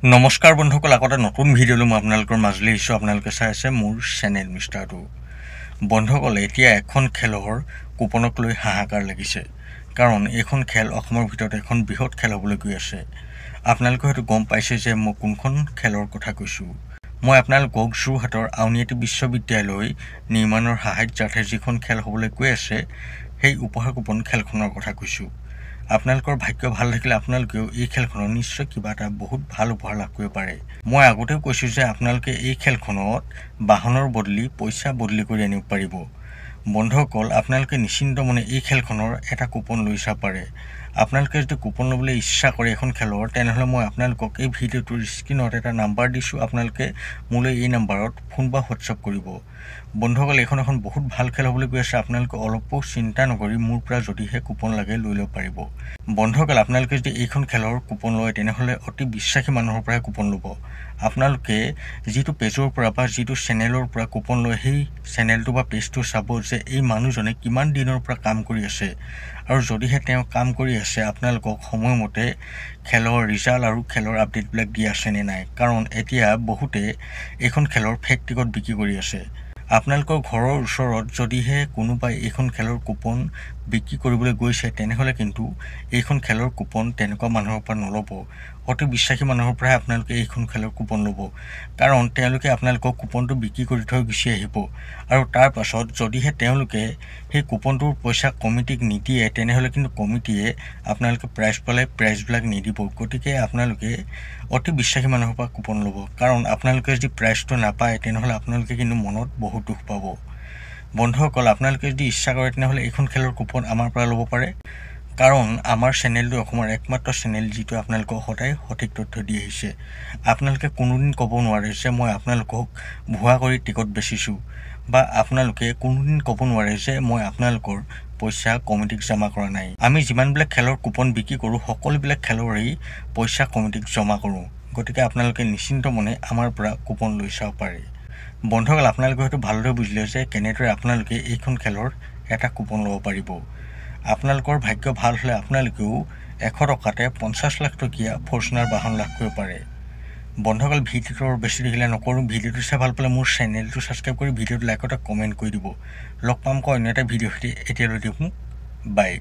নমস্কাৰ বন্ধুসকল, আকৌ এটা নতুন ভিডিঅ'লৈ মই আপোনালোকৰ মাজলৈ আহিছোঁ। আপোনালোকে চাই আছে মোৰ চেনেল মিষ্টাৰটো। বন্ধুসকল, এতিয়া এখন খেলৰ কুপনক লৈ হাহাকাৰ লাগিছে, কাৰণ এইখন খেল অসমৰ ভিতৰত এখন বৃহৎ খেল হ'বলৈ গৈ আছে। আপোনালোকে হয়তো গম পাইছে যে মই কোনখন খেলৰ কথা কৈছোঁ। মই আপোনালোকক যোৰহাটৰ আউনীআটী বিশ্ববিদ্যালয় নিৰ্মাণৰ সাহায্যাৰ্থে যিখন খেল হ'বলৈ গৈ আছে, সেই উপহাৰ কুপন খেলখনৰ কথা কৈছোঁ। আপোনালোকৰ ভাগ্য ভাল থাকিলে আপোনালোকেও এই খেলখনত নিশ্চয় কিবা এটা বহুত ভাল উপহাৰ লাভ কৰিব পাৰে। মই আগতেও কৈছোঁ যে আপোনালোকে এই খেলখনত বাহনৰ বদলি পইচা বদলি কৰি আনিব পাৰিব। বন্ধুসকল, আপোনালোকে নিশ্চিন্ত মনে এই খেলখনৰ এটা কুপন লৈ চাব পাৰে। আপোনালোকে যদি কুপন ল'বলৈ ইচ্ছা কৰে এখন খেলৰ, তেনেহ'লে মই আপোনালোকক এই ভিডিঅ'টোৰ স্ক্ৰীণত এটা নাম্বাৰ দিছোঁ। আপোনালোকে মোলৈ এই নাম্বাৰত ফোন বা হোৱাটছআপ কৰিব। বন্ধুসকল, এইখন এখন বহুত ভাল খেল হ'বলৈ গৈ আছে। আপোনালোকে অলপো চিন্তা নকৰি মোৰ পৰা যদিহে কুপন লাগে লৈ ল'ব পাৰিব। বন্ধুসকল, আপোনালোকে যদি এইখন খেলৰ কুপন লয়, তেনেহ'লে অতি বিশ্বাসী মানুহৰ পৰাহে কুপন ল'ব। আপোনালোকে যিটো পেজৰ পৰা বা যিটো চেনেলৰ পৰা কুপন লয়, সেই চেনেলটো বা পেজটো চাব যে এই মানুহজনে কিমান দিনৰ পৰা কাম কৰি আছে, আৰু যদিহে তেওঁ কাম কৰি আছে, আপোনালোকক সময়মতে খেলৰ ৰিজাল্ট আৰু খেলৰ আপডেটবিলাক দি আছেনে নাই। কাৰণ এতিয়া বহুতে এইখন খেলৰ ফেক টিকট বিক্ৰী কৰি আছে। আপোনালোকৰ ঘৰৰ ওচৰত যদিহে কোনোবাই এইখন খেলৰ কুপন বিক্ৰী কৰিবলৈ গৈছে, তেনেহ'লে কিন্তু এইখন খেলৰ কুপন তেনেকুৱা মানুহৰ পৰা নল'ব। অতি বিশ্বাসী মানুহৰ পৰাহে আপোনালোকে এইখন খেলৰ কুপন ল'ব, কাৰণ তেওঁলোকে আপোনালোকক কুপনটো বিক্ৰী কৰি থৈ গুচি আহিব, আৰু তাৰ পাছত যদিহে তেওঁলোকে সেই কুপনটোৰ পইচা কমিটিক নিদিয়ে, তেনেহ'লে কিন্তু কমিটিয়ে আপোনালোকে প্ৰাইজ পালে প্ৰাইজবিলাক নিদিব। গতিকে আপোনালোকে অতি বিশ্বাসী মানুহৰ পৰা কুপন ল'ব, কাৰণ আপোনালোকে যদি প্ৰাইজটো নাপায়, তেনেহ'লে আপোনালোকে কিন্তু মনত বহুত দুখ পাব। বন্ধুসকল, আপোনালোকে যদি ইচ্ছা কৰে, তেনেহ'লে এইখন খেলৰ কুপন আমাৰ পৰা ল'ব পাৰে, কাৰণ আমাৰ চেনেলটো অসমৰ একমাত্ৰ চেনেল যিটো আপোনালোকক সদায় সঠিক তথ্য দি আহিছে। আপোনালোকে কোনোদিন ক'ব নোৱাৰে যে মই আপোনালোকক ভুৱা কৰি টিকট বেচিছোঁ, বা আপোনালোকে কোনোদিন ক'ব নোৱাৰে যে মই আপোনালোকৰ পইচা কমিটিক জমা কৰা নাই। আমি যিমানবিলাক খেলৰ কুপন বিক্ৰী কৰোঁ, সকলোবিলাক খেলৰেই পইচা কমিটিক জমা কৰোঁ। গতিকে আপোনালোকে নিশ্চিন্ত মনে আমাৰ পৰা কুপন লৈ চাব পাৰে। বন্ধুসকল, আপোনালোকে হয়তো ভালদৰে বুজিলে যে কেনেদৰে আপোনালোকে এইখন খেলৰ এটা কুপন ল'ব পাৰিব। আপোনালোকৰ ভাগ্য ভাল হ'লে আপোনালোকেও 100 টকাতে 50 লাখ টকীয়া ফৰ্চুনাৰ বাহন লাভ কৰিব পাৰে। বন্ধুসকল, ভিডিঅ'টো বেছি দেখিলে নকৰোঁ। ভিডিঅ'টো চাই ভাল পালে মোৰ চেনেলটো ছাবস্ক্ৰাইব কৰি ভিডিঅ'টো লাইক এটা কমেণ্ট কৰি দিব। লগ পাম অন্য এটা ভিডিঅ' সৈতে। এতিয়ালৈ দিয়ক মোক বাই।